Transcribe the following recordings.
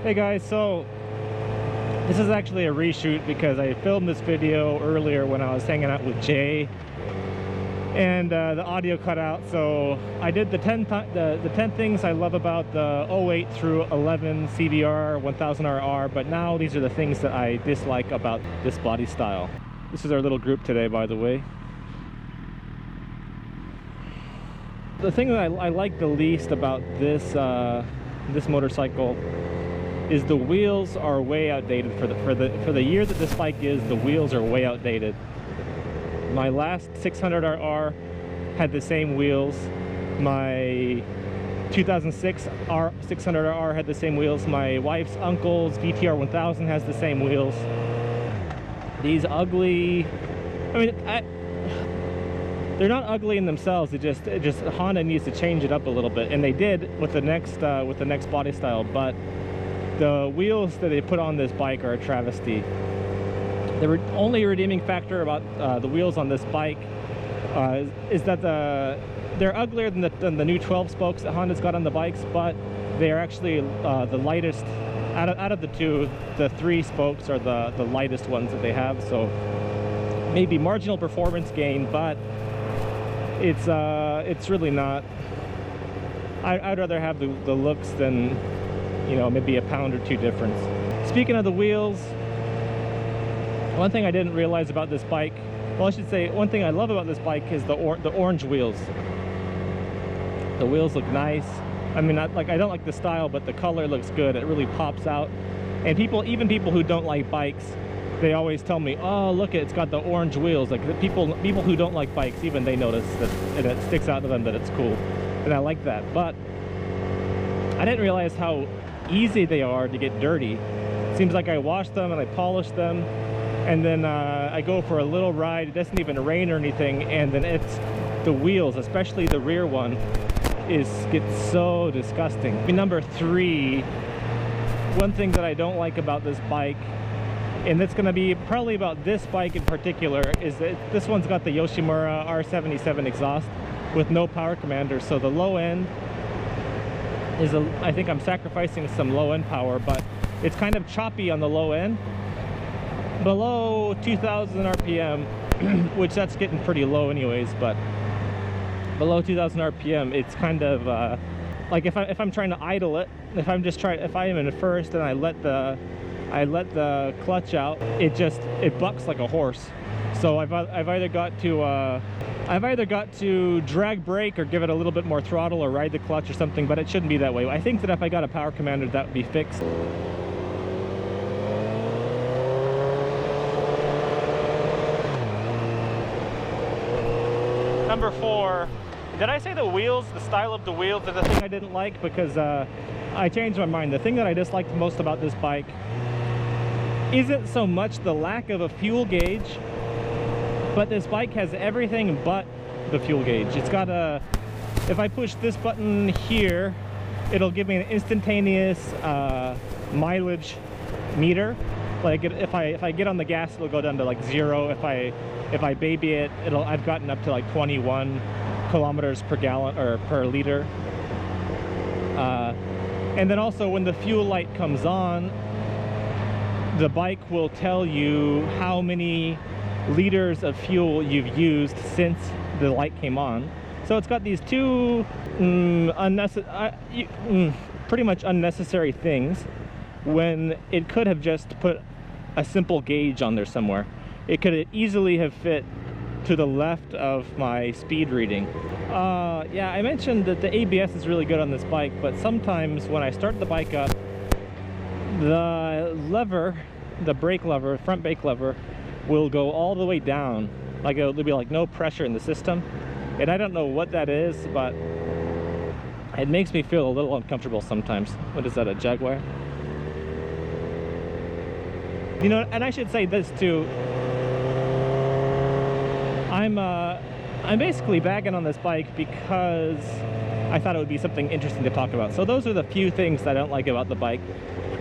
Hey guys, so this is actually a reshoot because I filmed this video earlier when I was hanging out with Jay and the audio cut out. So I did the 10 things I love about the 08 through 11 CBR1000RR, but now these are the things that I dislike about this body style. This is our little group today, by the way. The thing that I like the least about this this motorcycle is the wheels are way outdated. For the year that this bike is, the wheels are way outdated. My last 600RR had the same wheels. My 2006 600RR had the same wheels. My wife's uncle's VTR 1000 has the same wheels. These ugly, I mean, they're not ugly in themselves. It just Honda needs to change it up a little bit, and they did with the next body style. But the wheels that they put on this bike are a travesty. The only redeeming factor about the wheels on this bike is that they're uglier than the new 12 spokes that Honda's got on the bikes, but they are actually the lightest out of the two. The 3 spokes are the lightest ones that they have, so maybe marginal performance gain, but it's really not. I'd rather have the looks than, you know, maybe a pound or 2 difference. Speaking of the wheels, one thing I didn't realize about this bike, well, I should say one thing I love about this bike is the orange wheels. The wheels look nice. I mean, I don't like the style, but the color looks good. It really pops out. And even people who don't like bikes, they always tell me, "Oh, look, it's got the orange wheels." Like the people who don't like bikes, even they notice that, and it sticks out to them that it's cool. And I like that. But I didn't realize how easy they are to get dirty. Seems like I wash them and I polish them, and then I go for a little ride. It doesn't even rain or anything, and then it's the wheels, especially the rear one, gets so disgusting. Number 3, one thing that I don't like about this bike, and it's going to be probably about this bike in particular, is that this one's got the Yoshimura R77 exhaust with no power commander, so the low end is I think I'm sacrificing some low end power, but it's kind of choppy on the low end. Below 2000 RPM, which that's getting pretty low anyways, but below 2000 RPM, it's kind of like if I'm trying to idle it, if I am in first and I let the clutch out, it bucks like a horse. So I've either got to drag brake or give it a little bit more throttle or ride the clutch or something, but it shouldn't be that way. I think that if I got a power commander, that would be fixed. Number 4, did I say the wheels, the style of the wheels is the thing I didn't like? Because I changed my mind. The thing that I disliked most about this bike isn't so much the lack of a fuel gauge, but this bike has everything but the fuel gauge. It's got if I push this button here, it'll give me an instantaneous mileage meter. Like if I get on the gas, it'll go down to like 0. If I baby it, I've gotten up to like 21 kilometers per gallon or per liter. And then also when the fuel light comes on, the bike will tell you how many liters of fuel you've used since the light came on. So it's got these 2 pretty much unnecessary things when it could have just put a simple gauge on there somewhere. It could easily have fit to the left of my speed reading. Yeah, I mentioned that the ABS is really good on this bike, but sometimes when I start the bike up, the lever, the brake lever, front brake lever, will go all the way down. Like there'll be like no pressure in the system, and I don't know what that is, but it makes me feel a little uncomfortable sometimes. What is that, a Jaguar? You know, and I should say this too. I'm basically bagging on this bike because I thought it would be something interesting to talk about. So those are the few things that I don't like about the bike.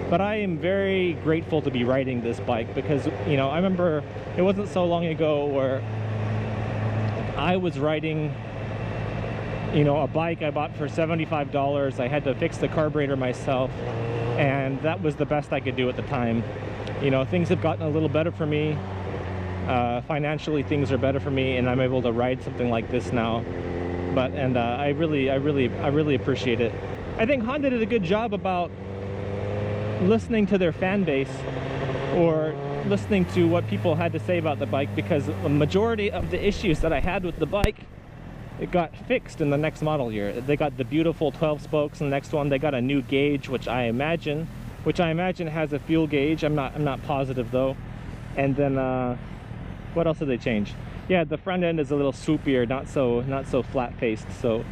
But I am very grateful to be riding this bike because, you know, I remember it wasn't so long ago where I was riding you know, a bike I bought for $75. I had to fix the carburetor myself, and that was the best I could do at the time. You know, things have gotten a little better for me. Financially, things are better for me, and I'm able to ride something like this now. But I really appreciate it. I think Honda did a good job about listening to their fan base, or listening to what people had to say about the bike, because the majority of the issues that I had with the bike, it got fixed in the next model year. They got the beautiful 12 spokes in the next one. They got a new gauge, which I imagine has a fuel gauge. I'm not positive though. And then what else did they change? Yeah, the front end is a little swoopier, not so flat faced. So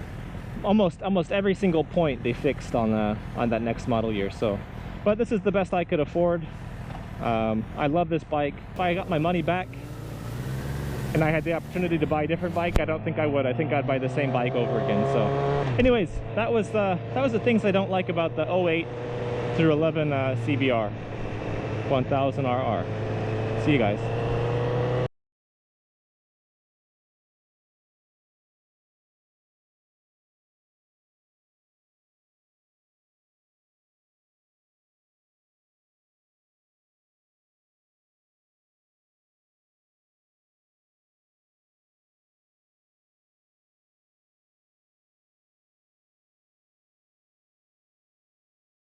almost every single point they fixed on that next model year. So, but this is the best I could afford. I love this bike. If I got my money back and I had the opportunity to buy a different bike, I don't think I would. I think I'd buy the same bike over again. So anyways, that was the things I don't like about the 08 through 11 CBR 1000RR. See you guys.